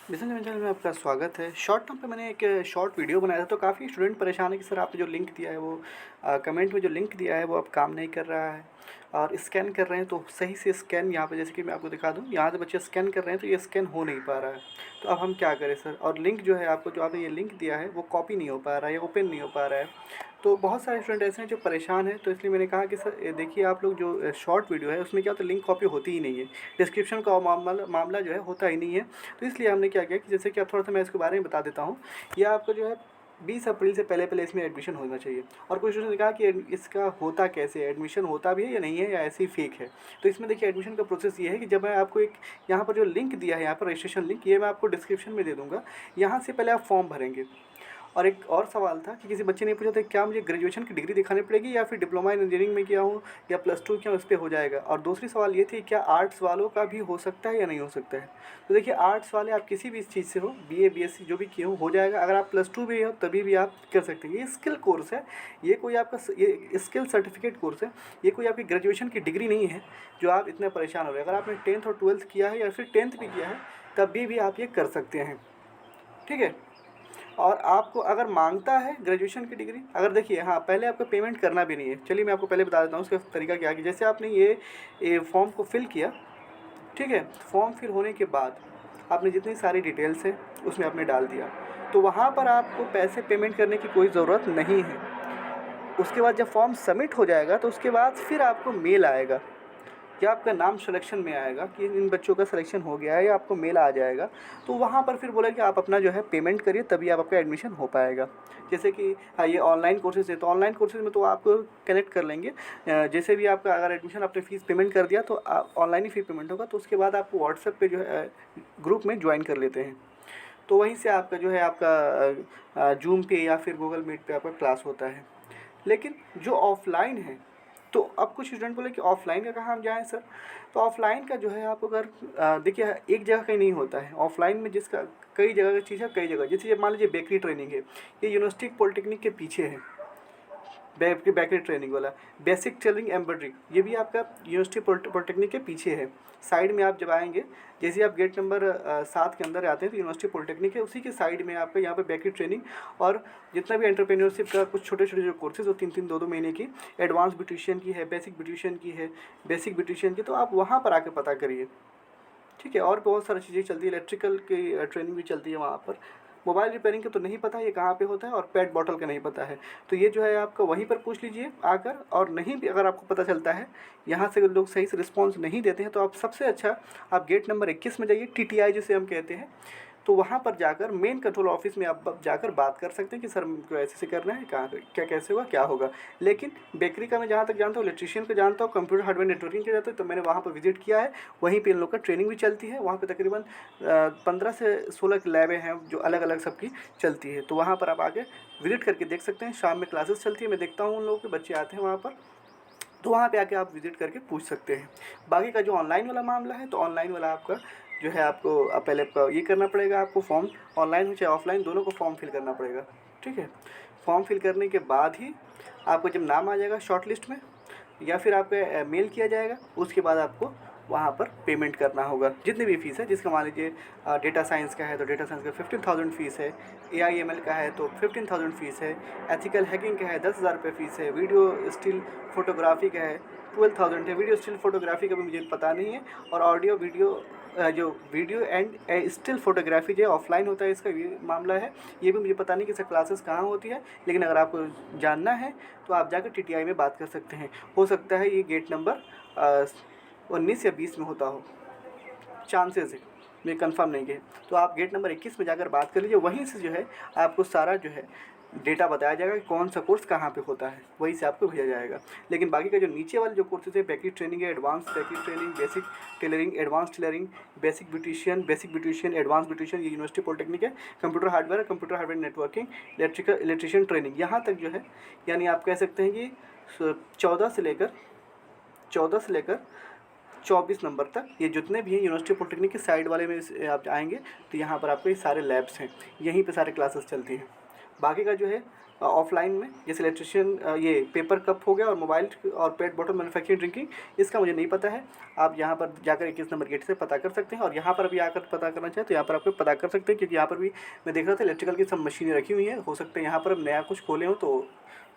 Business में channel में आपका स्वागत है। शॉर्ट टर्म पे मैंने एक शॉर्ट वीडियो बनाया था, तो काफ़ी स्टूडेंट परेशान है कि सर आपने जो लिंक दिया है वो कमेंट में जो लिंक दिया है वो अब काम नहीं कर रहा है और स्कैन कर रहे हैं तो सही से स्कैन यहाँ पे जैसे कि मैं आपको दिखा दूँ, यहाँ से बच्चे स्कैन कर रहे हैं तो ये स्कैन हो नहीं पा रहा है। तो अब हम क्या करें सर? और लिंक जो है आपको जो आपने ये लिंक दिया है वो कॉपी नहीं हो पा रहा है या ओपन नहीं हो पा रहा है। तो बहुत सारे स्टूडेंट ऐसे हैं जो परेशान हैं, तो इसलिए मैंने कहा कि सर ये देखिए आप लोग जो शॉर्ट वीडियो है उसमें क्या होता है, लिंक कॉपी होती ही नहीं है। डिस्क्रिप्शन का मामला जो है होता ही नहीं है। तो इसलिए हमने क्या किया कि जैसे कि अब थोड़ा-सा मैं इसके बारे में बता देता हूँ। ये आपका जो है 20 अप्रैल से पहले-पहले इसमें एडमिशन होना चाहिए। और कुछ स्टूडेंट्स ने कहा कि इसका होता कैसे है? एडमिशन होता भी है या नहीं है या ऐसे ही फेक है? तो इसमें देखिए एडमिशन का प्रोसेस ये है कि जब मैं आपको एक यहाँ पर जो लिंक दिया है, यहाँ पर रजिस्ट्रेशन लिंक, ये मैं आपको डिस्क्रिप्शन में दे दूँगा। यहाँ से पहले आप फॉर्म भरेंगे। और एक और सवाल था कि किसी बच्चे ने पूछा था क्या मुझे ग्रेजुएशन की डिग्री दिखानी पड़ेगी या फिर डिप्लोमा इन इंजीनियरिंग में किया हूँ या +2 किया हूँ, इस पे हो जाएगा। और दूसरी सवाल ये थी क्या आर्ट्स वालों का भी हो सकता है या नहीं हो सकता है। तो देखिए आर्ट्स वाले आप किसी भी चीज़ से हो, बीए बीएससी जो भी किए हो जाएगा। अगर आप +2 भी हो तभी भी आप कर सकते हैं। ये स्किल कोर्स है, ये कोई आपका ये स्किल सर्टिफिकेट कोर्स है, ये कोई आपकी ग्रेजुएशन की डिग्री नहीं है जो आप इतने परेशान हो रहे हैं। अगर आपने 10th और 12th किया है या फिर 10th भी किया है तभी भी आप ये कर सकते हैं, ठीक है। और आपको अगर मांगता है ग्रेजुएशन की डिग्री, अगर देखिए हाँ, पहले आपको पेमेंट करना भी नहीं है। चलिए मैं आपको पहले बता देता हूँ उसका तरीका क्या है कि जैसे आपने ये फॉर्म को फिल किया, ठीक है। फॉर्म फिल होने के बाद आपने जितनी सारी डिटेल्स हैं उसमें आपने डाल दिया, तो वहाँ पर आपको पैसे पेमेंट करने की कोई ज़रूरत नहीं है। उसके बाद जब फॉर्म सबमिट हो जाएगा तो उसके बाद फिर आपको मेल आएगा या आपका नाम सिलेक्शन में आएगा कि इन बच्चों का सिलेक्शन हो गया है, या आपको मेल आ जाएगा। तो वहाँ पर फिर बोला कि आप अपना जो है पेमेंट करिए तभी आप आपका एडमिशन हो पाएगा। जैसे कि हाँ, ये ऑनलाइन कोर्सेज़ है तो ऑनलाइन कोर्सेज़ में तो आपको कनेक्ट कर लेंगे। जैसे भी आपका अगर एडमिशन आपने फ़ीस पेमेंट कर दिया तो ऑनलाइन ही फ़ी पेमेंट होगा, तो उसके बाद आपको व्हाट्सएप पे जो है ग्रुप में ज्वाइन कर लेते हैं। तो वहीं से आपका जो है आपका जूम पे या फिर गूगल मीट पे आपका क्लास होता है। लेकिन जो ऑफ़लाइन है, तो अब कुछ स्टूडेंट बोले कि ऑफ़लाइन का कहाँ हम जाएँ सर? तो ऑफ़लाइन का जो है आपको अगर देखिए एक जगह का ही नहीं होता है। ऑफ़लाइन में जिसका कई जगह की चीज़ है, कई जगह जैसे ये मान लीजिए बेकरी ट्रेनिंग है, ये यूनिवर्सिटी पॉलिटेक्निक के पीछे है। बेकरी ट्रेनिंग वाला बेसिक टेलरिंग एम्ब्रॉयडरी, ये भी आपका यूनिवर्सिटी पॉलिटेक्निक के पीछे है। साइड में आप जब आएंगे, जैसे आप गेट नंबर 7 के अंदर आते हैं तो यूनिवर्सिटी पॉलिटेक्निक है, उसी के साइड में आपका यहाँ पे बेकरी ट्रेनिंग और जितना भी एंटरप्रेन्योरशिप का कुछ छोटे छोटे जो कोर्सेज हो 3-3 2-2 महीने की, एडवांस ब्यूटिशियन की है, बेसिक ब्यूटिशियन की है, बेसिक ब्यूटिशियन की, तो आप वहाँ पर आके पता करिए, ठीक है। और बहुत सारी चीज़ें चलती है, इलेक्ट्रिकल की ट्रेनिंग भी चलती है वहाँ पर। मोबाइल रिपेयरिंग का तो नहीं पता ये कहाँ पे होता है, और पेट बॉटल का नहीं पता है, तो ये जो है आपका वहीं पर पूछ लीजिए आकर। और नहीं भी अगर आपको पता चलता है, यहाँ से लोग सही से रिस्पॉन्स नहीं देते हैं, तो आप सबसे अच्छा आप गेट नंबर 21 में जाइए, टीटीआई जिसे हम कहते हैं। तो वहाँ पर जाकर मेन कंट्रोल ऑफिस में आप जाकर बात कर सकते हैं कि सर हमको ऐसे करना है, कहाँ क्या कैसे होगा क्या होगा। लेकिन बेकरी का मैं जहाँ तक जानता हूँ, इलेक्ट्रीशियन को जानता हूँ, कंप्यूटर हार्डवेयर नेटवर्किंग के जानता हूँ, तो मैंने वहाँ पर विजिट किया है। वहीं पे इन लोग का ट्रेनिंग भी चलती है। वहाँ पे तकरीबन 15 से 16 लैबें हैं जो अलग अलग सबकी चलती है, तो वहाँ पर आप आके विजिट करके देख सकते हैं। शाम में क्लासेस चलती है, मैं देखता हूँ उन लोगों के बच्चे आते हैं वहाँ पर, तो वहाँ पे आके आप विज़िट करके पूछ सकते हैं। बाकी का जो ऑनलाइन वाला मामला है, तो ऑनलाइन वाला आपका जो है आपको पहले आपका ये करना पड़ेगा, आपको फॉर्म ऑनलाइन हो चाहे ऑफलाइन दोनों को फॉर्म फिल करना पड़ेगा, ठीक है। फॉर्म फिल करने के बाद ही आपको जब नाम आ जाएगा शॉर्ट लिस्ट में या फिर आपका मेल किया जाएगा, उसके बाद आपको वहाँ पर पेमेंट करना होगा जितनी भी फ़ीस है। जिसका मान लीजिए डेटा साइंस का है तो डेटा साइंस का 15,000 फ़ीस है, AIML का है तो 15,000 फ़ीस है, एथिकल हैकिंग का है 10,000 रुपये फ़ीस है, वीडियो स्टिल फोटोग्राफी का है 12,000 है। वीडियो स्टिल फोटोग्राफी का भी मुझे पता नहीं है। और ऑडियो वीडियो जो वीडियो एंड स्टिल फोटोग्राफी जो ऑफलाइन होता है, इसका ये मामला है, ये भी मुझे पता नहीं कि इसका क्लासेस कहाँ होती है। लेकिन अगर आपको जानना है तो आप जाकर TTI में बात कर सकते हैं। हो सकता है ये गेट नंबर 19 या 20 में होता हो, चांसेस है, मैं कंफर्म नहीं है। तो आप गेट नंबर 21 में जाकर बात कर लीजिए, वहीं से जो है आपको सारा जो है डेटा बताया जाएगा कि कौन सा कोर्स कहाँ पे होता है, वहीं से आपको भेजा जाएगा। लेकिन बाकी का जो नीचे वाले जो कोर्सेज है, बेकरी ट्रेनिंग है, advance bakery training, basic tailoring, advance tailoring, basic beautician, advance beautician, ये यूनिवर्सिटी पॉलिटेक्निक है, computer hardware networking, electrician training, यहाँ तक जो है यानी आप कह सकते हैं कि 14 से लेकर 24 नंबर तक ये जितने भी हैं यूनिवर्सिटी पॉलिटेक्निक के साइड वाले में आप आएंगे तो यहाँ पर आपके सारे लैब्स हैं, यहीं पे सारे क्लासेस चलती हैं। बाकी का जो है ऑफलाइन में, जैसे इलेक्ट्रिशियन ये पेपर कप हो गया और मोबाइल और पेट बॉटल मैन्युफैक्चरिंग ड्रिंकिंग, इसका मुझे नहीं पता है। आप यहाँ पर जाकर 21 नंबर गेट से पता कर सकते हैं, और यहाँ पर भी आकर पता करना चाहें तो यहाँ पर आपको पता कर सकते हैं, क्योंकि यहाँ पर भी मैं देख रहा था इलेक्ट्रिकल की सब मशीनें रखी हुई हैं। हो सकता है यहाँ पर नया कुछ खोले हो तो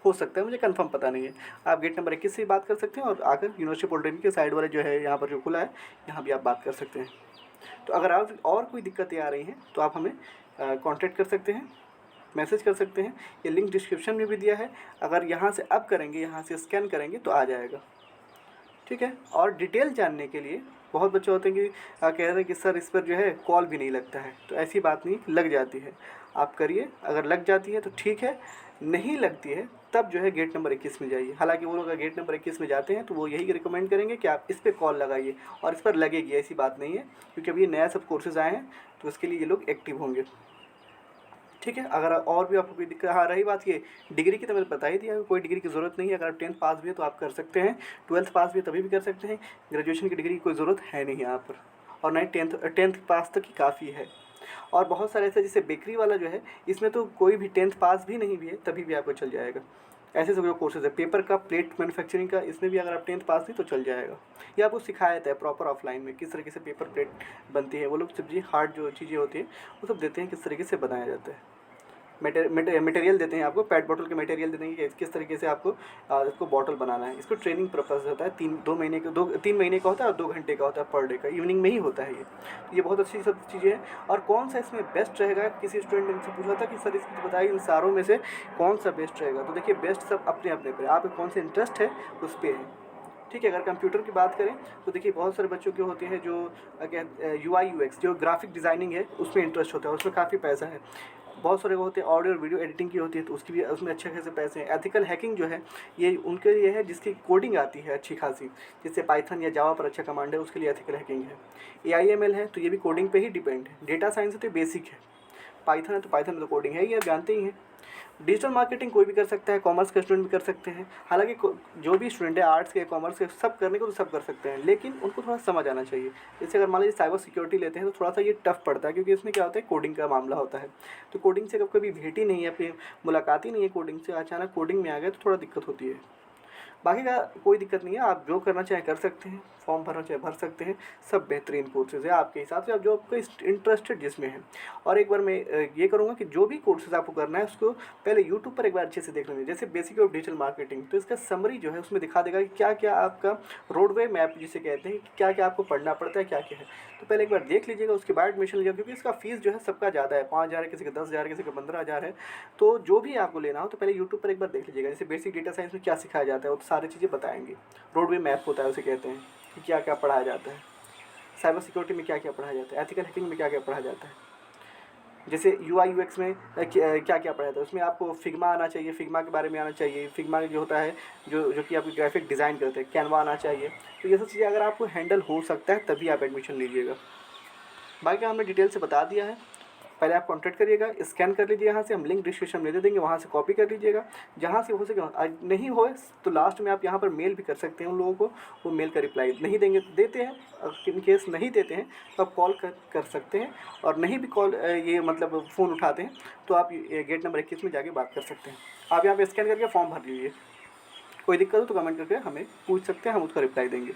हो सकता है, मुझे कंफर्म पता नहीं है। आप गेट नंबर 21 से बात कर सकते हैं, और आकर यूनिवर्सिटी पॉलिटेक्निक के साइड वाले जो है यहाँ पर जो खुला है, यहाँ भी आप बात कर सकते हैं। तो अगर आप और कोई दिक्कतें आ रही हैं तो आप हमें कांटेक्ट कर सकते हैं, मैसेज कर सकते हैं। ये लिंक डिस्क्रिप्शन में भी दिया है, अगर यहाँ से अब करेंगे, यहाँ से स्कैन करेंगे तो आ जाएगा, ठीक है। और डिटेल जानने के लिए बहुत बच्चे होते हैं कि कह रहे हैं कि सर इस पर जो है कॉल भी नहीं लगता है, तो ऐसी बात नहीं, लग जाती है। आप करिए, अगर लग जाती है तो ठीक है, नहीं लगती है तब जो है गेट नंबर 21 में जाइए। हालांकि वो लोग अगर गेट नंबर 21 में जाते हैं तो वो यही रिकमेंड करेंगे कि आप इस पर कॉल लगाइए, और इस पर लगेगी, ऐसी बात नहीं है, क्योंकि अभी नया सब कोर्सेज आए हैं तो उसके लिए ये लोग एक्टिव होंगे, ठीक है। अगर और भी आपको कोई दिक्कत, हाँ रही बात ये डिग्री की, तो मैंने बता ही दिया, कोई डिग्री की ज़रूरत नहीं है। अगर आप 10th पास भी है तो आप कर सकते हैं, 12th पास भी है तभी भी कर सकते हैं, ग्रेजुएशन की डिग्री की कोई ज़रूरत है नहीं यहाँ पर, और नहीं 10th पास तक ही काफ़ी है। और बहुत सारे ऐसे, जैसे बेकरी वाला जो है, इसमें तो कोई भी 10th पास भी नहीं भी है तभी भी आपको चल जाएगा। ऐसे सब जो कोर्सेज है, पेपर का, प्लेट मैन्युफैक्चरिंग का, इसमें भी अगर आप 10th पास नहीं तो चल जाएगा। ये आपको सिखाया जाता है प्रॉपर ऑफलाइन में, किस तरीके से पेपर प्लेट बनती है। वो लोग सब्जी हार्ड जो चीज़ें होती हैं वो सब देते हैं, किस तरीके से बनाया जाता है। मटेरियल देते हैं आपको, पेट बॉटल के मटेरियल देते हैं कि किस तरीके से आपको इसको बॉटल बनाना है। इसको ट्रेनिंग पर्पज़ होता है, 3 महीने का होता है, और 2 घंटे का होता है पर डे का, इवनिंग में ही होता है ये बहुत अच्छी सब चीज़ें हैं। और कौन सा इसमें बेस्ट रहेगा, किसी स्टूडेंट ने मुझसे पूछा था कि सर इसको बताइए इन सारों में से कौन सा बेस्ट रहेगा। तो देखिए बेस्ट सब अपने अपने पर, आप कौन सा इंटरेस्ट है उस पर है, ठीक है। अगर कंप्यूटर की बात करें तो देखिए बहुत सारे बच्चों के होते हैं जो UI UX जो ग्राफिक डिज़ाइनिंग है उसमें इंटरेस्ट होता है, उसमें काफ़ी पैसा है। बहुत सारे होते हैं ऑडियो और वीडियो एडिटिंग की होती है तो उसकी भी, उसमें अच्छे खासे पैसे हैं। एथिकल हैकिंग जो है ये उनके लिए है जिसकी कोडिंग आती है अच्छी खासी, जैसे पाइथन या जावा पर अच्छा कमांड है, उसके लिए एथिकल हैकिंग है। AIML है तो ये भी कोडिंग पे ही डिपेंड है। डेटा साइंस है तो बेसिक है, पाइथन है तो पाइथन में तो कोडिंग है ही, आप जानते ही हैं। डिजिटल मार्केटिंग कोई भी कर सकता है, कॉमर्स के स्टूडेंट भी कर सकते हैं। हालांकि जो भी स्टूडेंट है आर्ट्स के, कॉमर्स के, सब करने को तो सब कर सकते हैं, लेकिन उनको थोड़ा समझ आना चाहिए। जैसे अगर मान लीजिए साइबर सिक्योरिटी लेते हैं तो थोड़ा सा ये टफ पड़ता है, क्योंकि इसमें क्या होता है कोडिंग का मामला होता है। तो कोडिंग से कभी भेंट ही नहीं है, अपनी मुलाकात ही नहीं है कोडिंग से, अचानक कोडिंग में आ गए तो थोड़ा दिक्कत होती है। बाकी का कोई दिक्कत नहीं है, आप जो करना चाहें कर सकते हैं, फॉर्म भरना चाहे भर सकते हैं, सब बेहतरीन कोर्सेज़ है आपके हिसाब से, आप जो आपको इंटरेस्टेड जिसमें है। और एक बार मैं ये करूँगा कि जो भी कोर्सेज़ आपको करना है उसको पहले यूट्यूब पर एक बार अच्छे से देख लेंगे, जैसे बेसिक ऑफ डिजिटल मार्केटिंग, तो इसका समरी जो है उसमें दिखा देगा कि क्या क्या आपका रोडवे मैप जिसे कहते हैं, कि क्या क्या आपको पढ़ना पड़ता है, क्या क्या है। तो पहले एक बार देख लीजिएगा, उसके बाद एडमिशन लीजिएगा, क्योंकि इसका फीस जो है सबका ज़्यादा है, 5,000 है, किसी का 10,000, किसी का 15,000 है। तो जो भी आपको लेना हो तो पहले यूट्यूब पर एक बार देख लीजिएगा, जैसे बेसिक डेटा साइंस में क्या सिखाया जाता है वो तो सारी चीज़ें बताएंगे। रोडवे मैप होता है उसे कहते हैं, कि क्या क्या पढ़ाया जाता है। साइबर सिक्योरिटी में क्या क्या पढ़ाया जाता है, एथिकल हैकिंग में क्या क्या पढ़ाया जाता है, जैसे UI UX में क्या क्या पढ़ाया जाता है। उसमें आपको फिग्मा आना चाहिए, फिग्मा के बारे में आना चाहिए। फिग्मा जो होता है जो कि आपकी ग्राफिक डिज़ाइन करते हैं, कैनवा आना चाहिए। तो ये सब चीज़ें अगर आपको हैंडल हो सकता है तभी आप एडमिशन लीजिएगा। बाकी हमने डिटेल से बता दिया है, पहले आप कॉन्टैक्ट करिएगा, स्कैन कर लीजिए, यहाँ से हम लिंक डिस्क्रिप्शन में दे देंगे, वहाँ से कॉपी कर लीजिएगा। जहाँ से हो सके, नहीं हो तो लास्ट में आप यहाँ पर मेल भी कर सकते हैं उन लोगों को, वो मेल का रिप्लाई नहीं देंगे देते हैं। इन केस नहीं देते हैं तो आप कॉल कर सकते हैं, और नहीं भी कॉल ये मतलब फ़ोन उठाते हैं तो आप गेट नंबर 21 में जाके बात कर सकते हैं। आप यहाँ पर स्कैन करके फॉर्म भर लीजिए, कोई दिक्कत हो तो कमेंट करके हमें पूछ सकते हैं, हम उसका रिप्लाई देंगे।